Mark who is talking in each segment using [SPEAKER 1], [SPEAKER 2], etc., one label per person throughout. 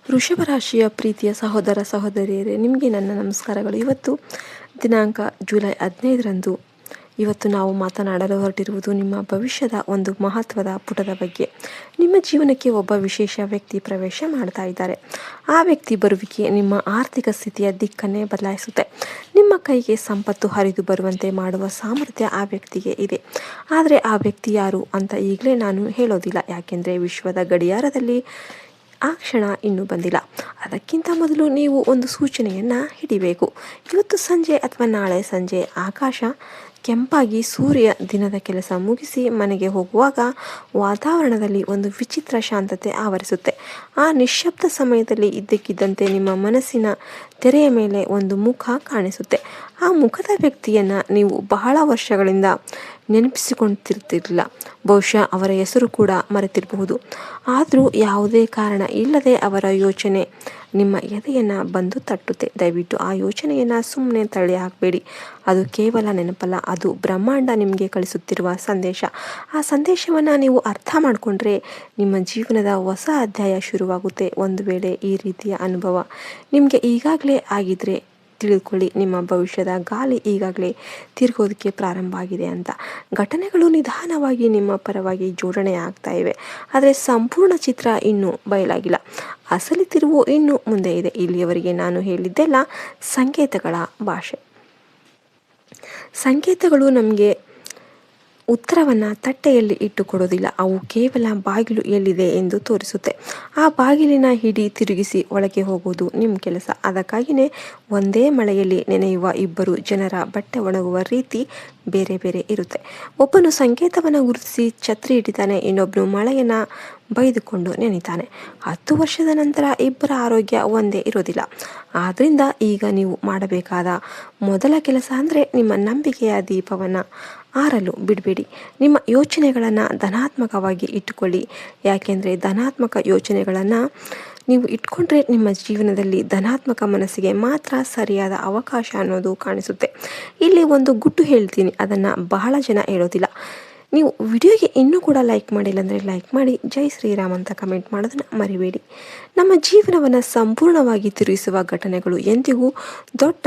[SPEAKER 1] ವೃಷಭ ರಾಶಿಯ ಪ್ರೀತಿಯ ಸಹೋದರ ಸಹೋದರಿಯರೇ, ನಿಮಗೆ ನನ್ನ ನಮಸ್ಕಾರಗಳು. ಇವತ್ತು ದಿನಾಂಕ ಜುಲೈ 15ರಂದು ಇವತ್ತು ನಾವು ಮಾತನಾಡಲು ಹೊರಟಿರುವುದು ನಿಮ್ಮ ಭವಿಷ್ಯದ ಒಂದು ಮಹತ್ವದ ಪುಟದ ಬಗ್ಗೆ. ನಿಮ್ಮ ಜೀವನಕ್ಕೆ ಒಬ್ಬ ವಿಶೇಷ ವ್ಯಕ್ತಿ ಪ್ರವೇಶ ಮಾಡ್ತಾ ಇದ್ದಾರೆ. ಆ ವ್ಯಕ್ತಿ ಬರುವಿಕೆ ನಿಮ್ಮ ಆರ್ಥಿಕ ಸ್ಥಿತಿಯ ದಿಕ್ಕನ್ನೇ ಬದಲಾಯಿಸುತ್ತೆ. ನಿಮ್ಮ ಕೈಗೆ ಸಂಪತ್ತು ಹರಿದು ಬರುವಂತೆ ಮಾಡುವ ಸಾಮರ್ಥ್ಯ ಆ ವ್ಯಕ್ತಿಗೆ ಇದೆ. ಆದರೆ ಆ ವ್ಯಕ್ತಿ ಯಾರು ಅಂತ ಈಗಲೇ ನಾನು ಹೇಳೋದಿಲ್ಲ, ಯಾಕೆಂದರೆ ವಿಶ್ವದ ಗಡಿಯಾರದಲ್ಲಿ ಆ ಕ್ಷಣ ಇನ್ನೂ ಬಂದಿಲ್ಲ. ಅದಕ್ಕಿಂತ ಮೊದಲು ನೀವು ಒಂದು ಸೂಚನೆಯನ್ನು ಹಿಡಿಬೇಕು. ಇವತ್ತು ಸಂಜೆ ಅಥವಾ ನಾಳೆ ಸಂಜೆ ಆಕಾಶ ಕೆಂಪಾಗಿ ಸೂರ್ಯ ದಿನದ ಕೆಲಸ ಮುಗಿಸಿ ಮನೆಗೆ ಹೋಗುವಾಗ ವಾತಾವರಣದಲ್ಲಿ ಒಂದು ವಿಚಿತ್ರ ಶಾಂತತೆ ಆವರಿಸುತ್ತೆ. ಆ ನಿಶ್ಶಬ್ದ ಸಮಯದಲ್ಲಿ ಇದ್ದಕ್ಕಿದ್ದಂತೆ ನಿಮ್ಮ ಮನಸ್ಸಿನ ತೆರೆಯ ಮೇಲೆ ಒಂದು ಮುಖ ಕಾಣಿಸುತ್ತೆ. ಆ ಮುಖದ ವ್ಯಕ್ತಿಯನ್ನು ನೀವು ಬಹಳ ವರ್ಷಗಳಿಂದ ನೆನಪಿಸಿಕೊಳ್ತಿರ್ತಿರಲಿಲ್ಲ. ಬಹುಶಃ ಅವರ ಹೆಸರು ಕೂಡ ಮರೆತಿರಬಹುದು. ಆದರೂ ಯಾವುದೇ ಕಾರಣ ಇಲ್ಲದೆ ಅವರ ಯೋಚನೆ ನಿಮ್ಮ ಎದೆಯನ್ನು ಬಂದು ತಟ್ಟುತ್ತೆ. ದಯವಿಟ್ಟು ಆ ಯೋಚನೆಯನ್ನು ಸುಮ್ಮನೆ ತಳ್ಳಿ ಹಾಕಬೇಡಿ. ಅದು ಕೇವಲ ನೆನಪಲ್ಲ, ಅದು ಬ್ರಹ್ಮಾಂಡ ನಿಮಗೆ ಕಳಿಸುತ್ತಿರುವ ಸಂದೇಶ. ಆ ಸಂದೇಶವನ್ನು ನೀವು ಅರ್ಥ ಮಾಡಿಕೊಂಡ್ರೆ ನಿಮ್ಮ ಜೀವನದ ಹೊಸ ಅಧ್ಯಾಯ ಶುರುವಾಗುತ್ತೆ. ಒಂದು ವೇಳೆ ಈ ರೀತಿಯ ಅನುಭವ ನಿಮಗೆ ಈಗಾಗಲೇ ಆಗಿದ್ರೆ ತಿಳಿದುಕೊಳ್ಳಿ, ನಿಮ್ಮ ಭವಿಷ್ಯದ ಗಾಳಿ ಈಗಾಗಲೇ ತಿರುಗೋದಕ್ಕೆ ಪ್ರಾರಂಭ ಆಗಿದೆ ಅಂತ. ಘಟನೆಗಳು ನಿಧಾನವಾಗಿ ನಿಮ್ಮ ಪರವಾಗಿ ಜೋಡಣೆ ಆಗ್ತಾ ಇವೆ, ಆದರೆ ಸಂಪೂರ್ಣ ಚಿತ್ರ ಇನ್ನೂ ಬಯಲಾಗಿಲ್ಲ. ಅಸಲಿ ತಿರುವು ಇನ್ನೂ ಮುಂದೆ ಇದೆ. ಇಲ್ಲಿಯವರೆಗೆ ನಾನು ಹೇಳಿದ್ದೆಲ್ಲ ಸಂಕೇತಗಳ ಭಾಷೆ. ಸಂಕೇತಗಳು ನಮಗೆ ಉತ್ತರವನ್ನು ತಟ್ಟೆಯಲ್ಲಿ ಇಟ್ಟುಕೊಡೋದಿಲ್ಲ, ಅವು ಕೇವಲ ಬಾಗಿಲು ಎಲ್ಲಿದೆ ಎಂದು ತೋರಿಸುತ್ತೆ. ಆ ಬಾಗಿಲಿನ ಹಿಡಿ ತಿರುಗಿಸಿ ಒಳಗೆ ಹೋಗುವುದು ನಿಮ್ಮ ಕೆಲಸ. ಅದಕ್ಕಾಗಿಯೇ ಒಂದೇ ಮಳೆಯಲ್ಲಿ ನೆನೆಯುವ ಇಬ್ಬರು ಜನರ ಬಟ್ಟೆ ಒಣಗುವ ರೀತಿ ಬೇರೆ ಬೇರೆ ಇರುತ್ತೆ. ಒಬ್ಬನು ಸಂಕೇತವನ್ನು ಗುರುತಿಸಿ ಛತ್ರಿ ಹಿಡಿತಾನೆ, ಇನ್ನೊಬ್ಬನು ಮಳೆಯನ್ನು ಬೈದುಕೊಂಡು ನೆನಿತಾನೆ. 10 ವರ್ಷದ ನಂತರ ಇಬ್ಬರ ಆರೋಗ್ಯ ಒಂದೇ ಇರೋದಿಲ್ಲ. ಆದ್ದರಿಂದ ಈಗ ನೀವು ಮಾಡಬೇಕಾದ ಮೊದಲ ಕೆಲಸ ಅಂದರೆ ನಿಮ್ಮ ನಂಬಿಕೆಯ ದೀಪವನ್ನು ಆರಲು ಬಿಡಬೇಡಿ. ನಿಮ್ಮ ಯೋಚನೆಗಳನ್ನು ಧನಾತ್ಮಕವಾಗಿ ಇಟ್ಟುಕೊಳ್ಳಿ, ಯಾಕೆಂದರೆ ಧನಾತ್ಮಕ ಯೋಚನೆಗಳನ್ನು ನೀವು ಇಟ್ಕೊಂಡ್ರೆ ನಿಮ್ಮ ಜೀವನದಲ್ಲಿ ಧನಾತ್ಮಕ ಮನಸ್ಸಿಗೆ ಮಾತ್ರ ಸರಿಯಾದ ಅವಕಾಶ ಅನ್ನೋದು ಕಾಣಿಸುತ್ತೆ. ಇಲ್ಲಿ ಒಂದು ಗುಟ್ಟು ಹೇಳ್ತೀನಿ, ಅದನ್ನು ಬಹಳ ಜನ ಹೇಳೋದಿಲ್ಲ. ನೀವು ವಿಡಿಯೋಗೆ ಇನ್ನೂ ಕೂಡ ಲೈಕ್ ಮಾಡಿಲ್ಲ ಅಂದರೆ ಲೈಕ್ ಮಾಡಿ, ಜೈ ಶ್ರೀರಾಮ್ ಅಂತ ಕಮೆಂಟ್ ಮಾಡೋದನ್ನು ಮರಿಬೇಡಿ. ನಮ್ಮ ಜೀವನವನ್ನು ಸಂಪೂರ್ಣವಾಗಿ ತಿರುಗಿಸುವ ಘಟನೆಗಳು ಎಂದಿಗೂ ದೊಡ್ಡ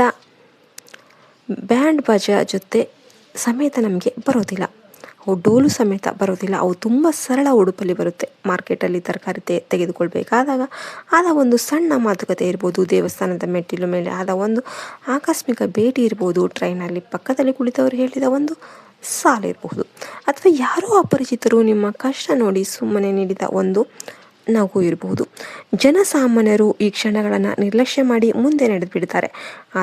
[SPEAKER 1] ಬ್ಯಾಂಡ್ ಬಾಜಾ ಜೊತೆ ಸಮೇತ ನಮಗೆ ಬರೋದಿಲ್ಲ. ಅವು ಡೋಲು ಸಮೇತ ಬರೋದಿಲ್ಲ. ಅವು ತುಂಬ ಸರಳ ಉಡುಪಲ್ಲಿ ಬರುತ್ತೆ. ಮಾರ್ಕೆಟಲ್ಲಿ ತರಕಾರಿ ತೆಗೆದುಕೊಳ್ಬೇಕಾದಾಗ ಆದ ಒಂದು ಸಣ್ಣ ಮಾತುಕತೆ ಇರ್ಬೋದು, ದೇವಸ್ಥಾನದ ಮೆಟ್ಟಿಲು ಮೇಲೆ ಆದ ಒಂದು ಆಕಸ್ಮಿಕ ಭೇಟಿ ಇರ್ಬೋದು, ಟ್ರೈನಲ್ಲಿ ಪಕ್ಕದಲ್ಲಿ ಕುಳಿತವರು ಹೇಳಿದ ಒಂದು ಸಾಲಿರಬಹುದು, ಅಥವಾ ಯಾರೋ ಅಪರಿಚಿತರು ನಿಮ್ಮ ಕಷ್ಟ ನೋಡಿ ಸುಮ್ಮನೆ ನೀಡಿದ ಒಂದು ನಗು ಇರಬಹುದು. ಜನಸಾಮಾನ್ಯರು ಈ ಕ್ಷಣಗಳನ್ನು ನಿರ್ಲಕ್ಷ್ಯ ಮಾಡಿ ಮುಂದೆ ನಡೆದು ಬಿಡ್ತಾರೆ.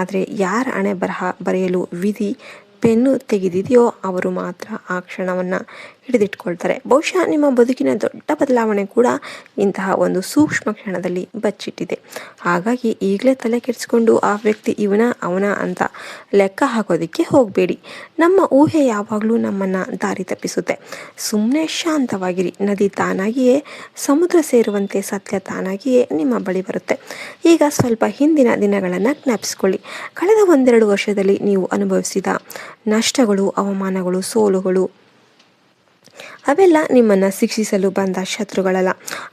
[SPEAKER 1] ಆದರೆ ಯಾರ ಹಣೆ ಬರಹ ಬರೆಯಲು ವಿಧಿ ಪೆನ್ನು ತೆಗೆದಿದೆಯೋ ಅವರು ಮಾತ್ರ ಆ ಕ್ಷಣವನ್ನು ಹಿಡಿದಿಟ್ಕೊಳ್ತಾರೆ. ಬಹುಶಃ ನಿಮ್ಮ ಬದುಕಿನ ದೊಡ್ಡ ಬದಲಾವಣೆ ಕೂಡ ಇಂತಹ ಒಂದು ಸೂಕ್ಷ್ಮ ಕ್ಷಣದಲ್ಲಿ ಬಚ್ಚಿಟ್ಟಿದೆ. ಹಾಗಾಗಿ ಈಗಲೇ ತಲೆ ಕೆಡಿಸ್ಕೊಂಡು ಆ ವ್ಯಕ್ತಿ ಅವನ ಅಂತ ಲೆಕ್ಕ ಹಾಕೋದಕ್ಕೆ ಹೋಗಬೇಡಿ. ನಮ್ಮ ಊಹೆ ಯಾವಾಗಲೂ ನಮ್ಮನ್ನು ದಾರಿ ತಪ್ಪಿಸುತ್ತೆ. ಸುಮ್ಮನೆ ಶಾಂತವಾಗಿರಿ. ನದಿ ತಾನಾಗಿಯೇ ಸಮುದ್ರ ಸೇರುವಂತೆ ಸತ್ಯ ತಾನಾಗಿಯೇ ನಿಮ್ಮ ಬಳಿ ಬರುತ್ತೆ. ಈಗ ಸ್ವಲ್ಪ ಹಿಂದಿನ ದಿನಗಳನ್ನು ಜ್ಞಾಪಿಸ್ಕೊಳ್ಳಿ. ಕಳೆದ 1-2 ವರ್ಷದಲ್ಲಿ ನೀವು ಅನುಭವಿಸಿದ ನಷ್ಟಗಳು, ಅವಮಾನಗಳು, ಸೋಲುಗಳು ಅವೆಲ್ಲ ನಿಮ್ಮನ್ನು ಶಿಕ್ಷಿಸಲು ಬಂದ ಶತ್ರುಗಳಲ್ಲ,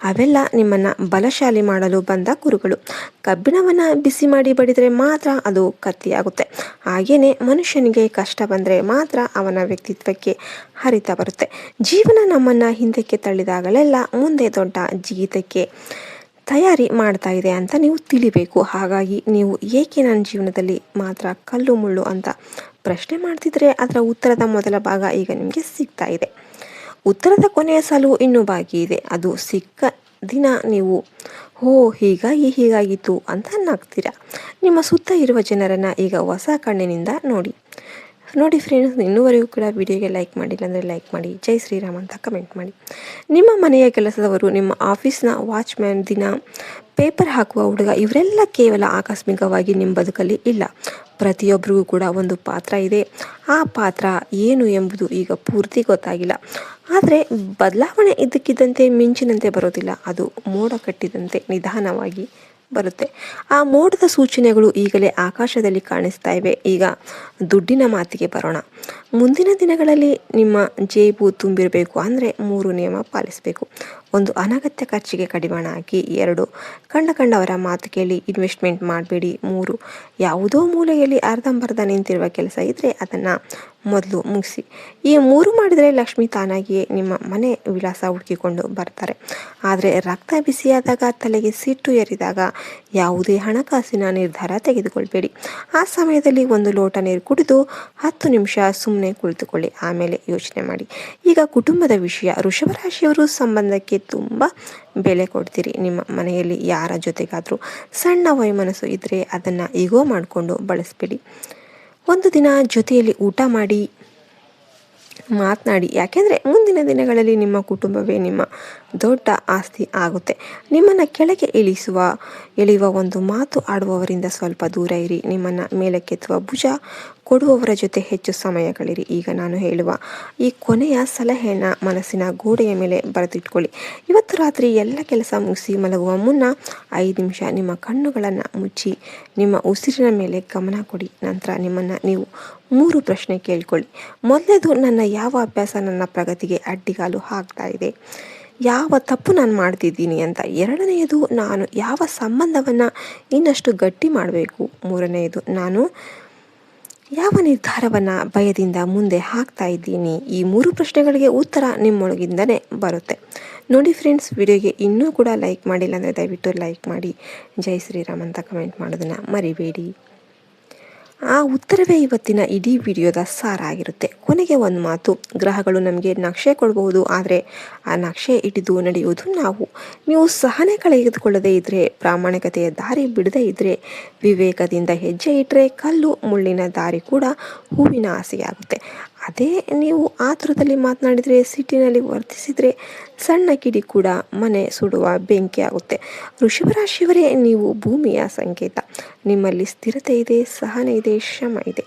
[SPEAKER 1] ಅವೆಲ್ಲ ನಿಮ್ಮನ್ನು ಬಲಶಾಲಿ ಮಾಡಲು ಬಂದ ಗುರುಗಳು. ಕಬ್ಬಿಣವನ್ನು ಬಿಸಿ ಮಾಡಿ ಬಡಿದರೆ ಮಾತ್ರ ಅದು ಕತ್ತಿಯಾಗುತ್ತೆ. ಹಾಗೆಯೇ ಮನುಷ್ಯನಿಗೆ ಕಷ್ಟ ಬಂದರೆ ಮಾತ್ರ ಅವನ ವ್ಯಕ್ತಿತ್ವಕ್ಕೆ ಹರಿತ ಬರುತ್ತೆ. ಜೀವನ ನಮ್ಮನ್ನು ಹಿಂದಕ್ಕೆ ತಳ್ಳಿದಾಗಲೆಲ್ಲ ಮುಂದೆ ದೊಡ್ಡ ಜಿಗಿತಕ್ಕೆ ತಯಾರಿ ಮಾಡ್ತಾ ಇದೆ ಅಂತ ನೀವು ತಿಳಿಬೇಕು. ಹಾಗಾಗಿ ನೀವು ಏಕೆ ನನ್ನ ಜೀವನದಲ್ಲಿ ಮಾತ್ರ ಕಲ್ಲು ಮುಳ್ಳು ಅಂತ ಪ್ರಶ್ನೆ ಮಾಡ್ತಿದ್ರೆ ಅದರ ಉತ್ತರದ ಮೊದಲ ಭಾಗ ಈಗ ನಿಮಗೆ ಸಿಗ್ತಾ ಇದೆ. ಉತ್ತರದ ಕೊನೆಯ ಸಾಲು ಇನ್ನೂ ಬಾಕಿ ಇದೆ. ಅದು ಸಿಕ್ಕ ದಿನ ನೀವು ಹೀಗಾಗಿತ್ತು ಅಂತ ನಗ್ತೀರಾ. ನಿಮ್ಮ ಸುತ್ತ ಇರುವ ಜನರನ್ನು ಈಗ ಹೊಸ ಕಣ್ಣಿನಿಂದ ನೋಡಿ ಫ್ರೆಂಡ್ಸ್, ಇನ್ನೂವರೆಗೂ ಕೂಡ ವಿಡಿಯೋಗೆ ಲೈಕ್ ಮಾಡಿಲ್ಲ ಅಂದರೆ ಲೈಕ್ ಮಾಡಿ, ಜೈ ಶ್ರೀರಾಮ್ ಅಂತ ಕಮೆಂಟ್ ಮಾಡಿ. ನಿಮ್ಮ ಮನೆಯ ಕೆಲಸದವರು, ನಿಮ್ಮ ಆಫೀಸ್ನ ವಾಚ್ಮ್ಯಾನ್, ದಿನ ಪೇಪರ್ ಹಾಕುವ ಹುಡುಗ, ಇವರೆಲ್ಲ ಕೇವಲ ಆಕಸ್ಮಿಕವಾಗಿ ನಿಮ್ಮ ಬದುಕಲ್ಲಿ ಇಲ್ಲ. ಪ್ರತಿಯೊಬ್ಬರಿಗೂ ಕೂಡ ಒಂದು ಪಾತ್ರ ಇದೆ. ಆ ಪಾತ್ರ ಏನು ಎಂಬುದು ಈಗ ಪೂರ್ತಿ ಗೊತ್ತಾಗಿಲ್ಲ. ಆದರೆ ಬದಲಾವಣೆ ಇದ್ದಕ್ಕಿದ್ದಂತೆ ಮಿಂಚಿನಂತೆ ಬರೋದಿಲ್ಲ, ಅದು ಮೋಡ ಕಟ್ಟಿದಂತೆ ನಿಧಾನವಾಗಿ ಬರುತ್ತೆ. ಆ ಮೋಡದ ಸೂಚನೆಗಳು ಈಗಲೇ ಆಕಾಶದಲ್ಲಿ ಕಾಣಿಸ್ತಾ ಇವೆ. ಈಗ ದುಡ್ಡಿನ ಮಾತಿಗೆ ಬರೋಣ. ಮುಂದಿನ ದಿನಗಳಲ್ಲಿ ನಿಮ್ಮ ಜೇಬು ತುಂಬಿರಬೇಕು ಅಂದರೆ 3 ನಿಯಮ ಪಾಲಿಸಬೇಕು. ಒಂದು ಅನಗತ್ಯ ಖರ್ಚಿಗೆ ಕಡಿವಾಣ ಹಾಕಿ. 2 ಕಂಡವರ ಮಾತು ಕೇಳಿ ಇನ್ವೆಸ್ಟ್ಮೆಂಟ್ ಮಾಡಬೇಡಿ. 3 ಯಾವುದೋ ಮೂಲೆಯಲ್ಲಿ ಅರ್ಧಂಬರ್ಧ ನಿಂತಿರುವ ಕೆಲಸ ಇದ್ದರೆ ಅದನ್ನು ಮೊದಲು ಮುಗಿಸಿ. ಈ 3 ಮಾಡಿದರೆ ಲಕ್ಷ್ಮಿ ತಾನಾಗಿಯೇ ನಿಮ್ಮ ಮನೆ ವಿಳಾಸ ಹುಡುಕಿಕೊಂಡು ಬರ್ತಾರೆ. ಆದರೆ ರಕ್ತ ಬಿಸಿಯಾದಾಗ, ತಲೆಗೆ ಸಿಟ್ಟು ಏರಿದಾಗ ಯಾವುದೇ ಹಣಕಾಸಿನ ನಿರ್ಧಾರ ತೆಗೆದುಕೊಳ್ಬೇಡಿ. ಆ ಸಮಯದಲ್ಲಿ 1 ಲೋಟ ನೀರು ಕುಡಿದು 10 ನಿಮಿಷ ಸುಮ್ಮನೆ ಕುಳಿತುಕೊಳ್ಳಿ. ಆಮೇಲೆ ಯೋಚನೆ ಮಾಡಿ. ಈಗ ಕುಟುಂಬದ ವಿಷಯ. ವೃಷಭ ರಾಶಿಯವರು ಸಂಬಂಧಕ್ಕೆ ತುಂಬ ಬೆಲೆ ಕೊಡ್ತೀರಿ. ನಿಮ್ಮ ಮನೆಯಲ್ಲಿ ಯಾರ ಜೊತೆಗಾದರೂ ಸಣ್ಣ ವೈಮನಸ್ಸು ಇದ್ದರೆ ಅದನ್ನು ಈಗೋ ಮಾಡಿಕೊಂಡು ಬಳಸಬೇಡಿ. ಒಂದು ದಿನ ಜೊತೆಯಲ್ಲಿ ಊಟ ಮಾಡಿ ಮಾತನಾಡಿ. ಯಾಕೆಂದರೆ ಮುಂದಿನ ದಿನಗಳಲ್ಲಿ ನಿಮ್ಮ ಕುಟುಂಬವೇ ನಿಮ್ಮ ದೊಡ್ಡ ಆಸ್ತಿ ಆಗುತ್ತೆ. ನಿಮ್ಮನ್ನು ಕೆಳಗೆ ಎಳೆಯುವ ಒಂದು ಮಾತು ಆಡುವವರಿಂದ ಸ್ವಲ್ಪ ದೂರ ಇರಿ. ನಿಮ್ಮನ್ನು ಮೇಲಕ್ಕೆತ್ತುವ ಭುಜ ಕೊಡುವವರ ಜೊತೆ ಹೆಚ್ಚು ಸಮಯ ಕಳೀರಿ. ಈಗ ನಾನು ಹೇಳುವ ಈ ಕೊನೆಯ ಸಲಹೆಯನ್ನು ಮನಸ್ಸಿನ ಗೋಡೆಯ ಮೇಲೆ ಬರೆದಿಟ್ಕೊಳ್ಳಿ. ಇವತ್ತು ರಾತ್ರಿ ಎಲ್ಲ ಕೆಲಸ ಮುಗಿಸಿ ಮಲಗುವ ಮುನ್ನ 5 ನಿಮಿಷ ನಿಮ್ಮ ಕಣ್ಣುಗಳನ್ನು ಮುಚ್ಚಿ ನಿಮ್ಮ ಉಸಿರಿನ ಮೇಲೆ ಗಮನ ಕೊಡಿ. ನಂತರ ನಿಮ್ಮನ್ನು ನೀವು 3 ಪ್ರಶ್ನೆ ಕೇಳಿಕೊಳ್ಳಿ. ಮೊದಲನೇದು, ನನ್ನ ಯಾವ ಅಭ್ಯಾಸ ನನ್ನ ಪ್ರಗತಿಗೆ ಅಡ್ಡಿಗಾಲು ಹಾಕ್ತಾ ಇದೆ? ಯಾವ ತಪ್ಪು ನಾನು ಮಾಡ್ತಿದ್ದೀನಿ ಅಂತ. 2ನೇದು, ನಾನು ಯಾವ ಸಂಬಂಧವನ್ನು ಇನ್ನಷ್ಟು ಗಟ್ಟಿ ಮಾಡಬೇಕು? 3ನೇದು, ನಾನು ಯಾವ ನಿರ್ಧಾರವನ್ನು ಭಯದಿಂದ ಮುಂದೆ ಹಾಕ್ತಾ ಇದ್ದೀನಿ? ಈ 3 ಪ್ರಶ್ನೆಗಳಿಗೆ ಉತ್ತರ ನಿಮ್ಮೊಳಗಿಂದನೇ ಬರುತ್ತೆ. ನೋಡಿ ಫ್ರೆಂಡ್ಸ್, ವಿಡಿಯೋಗೆ ಇನ್ನೂ ಕೂಡ ಲೈಕ್ ಮಾಡಿಲ್ಲ ಅಂದರೆ ದಯವಿಟ್ಟು ಲೈಕ್ ಮಾಡಿ. ಜೈ ಶ್ರೀರಾಮ್ ಅಂತ ಕಮೆಂಟ್ ಮಾಡೋದನ್ನು ಮರಿಬೇಡಿ. ಆ ಉತ್ತರವೇ ಇವತ್ತಿನ ಇಡೀ ವಿಡಿಯೋದ ಸಾರ ಆಗಿರುತ್ತೆ. ಕೊನೆಗೆ ಒಂದು ಮಾತು, ಗ್ರಹಗಳು ನಮಗೆ ನಕ್ಷೆ ಕೊಡಬಹುದು, ಆದರೆ ಆ ನಕ್ಷೆ ಹಿಡಿದು ನಡೆಯುವುದು ನಾವು. ನೀವು ಸಹನೆ ಕಳೆದುಕೊಳ್ಳದೇ ಇದ್ದರೆ, ಪ್ರಾಮಾಣಿಕತೆಯ ದಾರಿ ಬಿಡದೇ ಇದ್ದರೆ, ವಿವೇಕದಿಂದ ಹೆಜ್ಜೆ ಇಟ್ಟರೆ ಕಲ್ಲು ಮುಳ್ಳಿನ ದಾರಿ ಕೂಡ ಹೂವಿನ ಆಸೆಯಾಗುತ್ತೆ. ಅದೇ ನೀವು ಆತುರದಲ್ಲಿ ಮಾತನಾಡಿದರೆ, ಸಿಟ್ಟಿನಲ್ಲಿ ವರ್ತಿಸಿದರೆ ಸಣ್ಣ ಕಿಡಿ ಕೂಡ ಮನೆ ಸುಡುವ ಬೆಂಕಿ ಆಗುತ್ತೆ. ವೃಷಭ ರಾಶಿಯವರೇ, ನೀವು ಭೂಮಿಯ ಸಂಕೇತ. ನಿಮ್ಮಲ್ಲಿ ಸ್ಥಿರತೆ ಇದೆ, ಸಹನೆ ಇದೆ, ಶ್ರಮ ಇದೆ.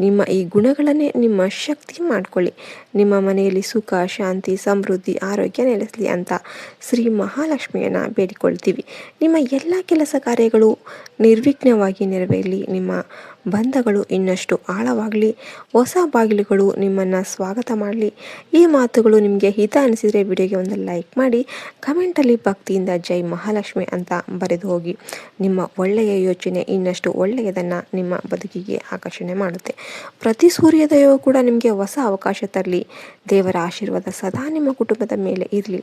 [SPEAKER 1] ನಿಮ್ಮ ಈ ಗುಣಗಳನ್ನೇ ನಿಮ್ಮ ಶಕ್ತಿ ಮಾಡಿಕೊಳ್ಳಿ. ನಿಮ್ಮ ಮನೆಯಲ್ಲಿ ಸುಖ, ಶಾಂತಿ, ಸಮೃದ್ಧಿ, ಆರೋಗ್ಯ ನೆಲೆಸಲಿ ಅಂತ ಶ್ರೀ ಮಹಾಲಕ್ಷ್ಮಿಯನ್ನು ಬೇಡಿಕೊಳ್ತೀವಿ. ನಿಮ್ಮ ಎಲ್ಲ ಕೆಲಸ ಕಾರ್ಯಗಳು ನಿರ್ವಿಘ್ನವಾಗಿ ನೆರವೇರಲಿ. ನಿಮ್ಮ ಬಂಧಗಳು ಇನ್ನಷ್ಟು ಆಳವಾಗಲಿ. ಹೊಸ ಬಾಗಿಲುಗಳು ನಿಮ್ಮನ್ನು ಸ್ವಾಗತ ಮಾಡಲಿ. ಈ ಮಾತುಗಳು ನಿಮಗೆ ಹಿತ ಅನಿಸಿದರೆ ವಿಡಿಯೋಗೆ ಒಂದು ಲೈಕ್ ಮಾಡಿ. ಕಮೆಂಟಲ್ಲಿ ಭಕ್ತಿಯಿಂದ ಜೈ ಮಹಾಲಕ್ಷ್ಮಿ ಅಂತ ಬರೆದು ಹೋಗಿ. ನಿಮ್ಮ ಒಳ್ಳೆಯ ಯೋಚನೆ ಇನ್ನಷ್ಟು ಒಳ್ಳೆಯದನ್ನು ನಿಮ್ಮ ಬದುಕಿಗೆ ಆಕರ್ಷಣೆ ಮಾಡುತ್ತೆ. ಪ್ರತಿ ಸೂರ್ಯೋದಯವೂ ಕೂಡ ನಿಮಗೆ ಹೊಸ ಅವಕಾಶ ತರಲಿ. ದೇವರ ಆಶೀರ್ವಾದ ಸದಾ ನಿಮ್ಮ ಕುಟುಂಬದ ಮೇಲೆ ಇರಲಿ.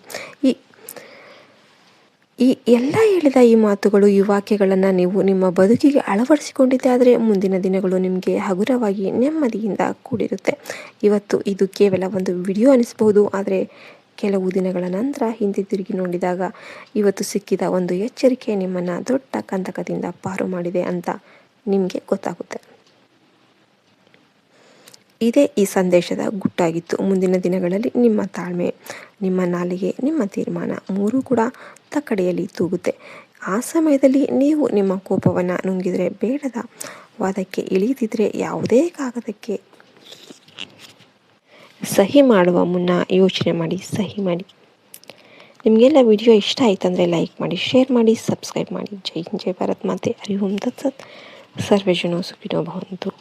[SPEAKER 1] ಈ ಎಲ್ಲ ಹೇಳಿದ ಈ ಮಾತುಗಳು, ಈ ವಾಕ್ಯಗಳನ್ನು ನೀವು ನಿಮ್ಮ ಬದುಕಿಗೆ ಅಳವಡಿಸಿಕೊಂಡಿದ್ದೆ ಆದರೆ ಮುಂದಿನ ದಿನಗಳು ನಿಮಗೆ ಹಗುರವಾಗಿ ನೆಮ್ಮದಿಯಿಂದ ಕೂಡಿರುತ್ತೆ. ಇವತ್ತು ಇದು ಕೇವಲ ಒಂದು ವಿಡಿಯೋ ಅನಿಸಬಹುದು, ಆದರೆ ಕೆಲವು ದಿನಗಳ ನಂತರ ಹಿಂದೆ ತಿರುಗಿ ನೋಡಿದಾಗ ಇವತ್ತು ಸಿಕ್ಕಿದ ಒಂದು ಎಚ್ಚರಿಕೆ ನಿಮ್ಮನ್ನು ದೊಡ್ಡ ಕಂದಕದಿಂದ ಪಾರು ಮಾಡಿದೆ ಅಂತ ನಿಮಗೆ ಗೊತ್ತಾಗುತ್ತೆ. ಇದೇ ಈ ಸಂದೇಶದ ಗುಟ್ಟಾಗಿತ್ತು. ಮುಂದಿನ ದಿನಗಳಲ್ಲಿ ನಿಮ್ಮ ತಾಳ್ಮೆ, ನಿಮ್ಮ ನಾಲಿಗೆ, ನಿಮ್ಮ ತೀರ್ಮಾನ 3 ಕೂಡ ತಕ್ಕಡಿಯಲ್ಲಿ ತೂಗುತ್ತೆ. ಆ ಸಮಯದಲ್ಲಿ ನೀವು ನಿಮ್ಮ ಕೋಪವನ್ನು ನುಂಗಿದರೆ, ಬೇಡದ ವಾದಕ್ಕೆ ಇಳಿದಿದ್ರೆ, ಯಾವುದೇ ಕಾಗದಕ್ಕೆ ಸಹಿ ಮಾಡುವ ಮುನ್ನ ಯೋಚನೆ ಮಾಡಿ ಸಹಿ ಮಾಡಿ. ನಿಮಗೆಲ್ಲ ವಿಡಿಯೋ ಇಷ್ಟ ಆಯ್ತಂದರೆ ಲೈಕ್ ಮಾಡಿ, ಶೇರ್ ಮಾಡಿ, ಸಬ್ಸ್ಕ್ರೈಬ್ ಮಾಡಿ. ಜೈ ಹಿಂದ್, ಜೈ ಭಾರತ್ ಮಾತೆ. ಹರಿ ಓಂ ತತ್ಸತ್. ಸರ್ವೇ ಜನೋ ಸುಖಿನೋ ಭವಂತು.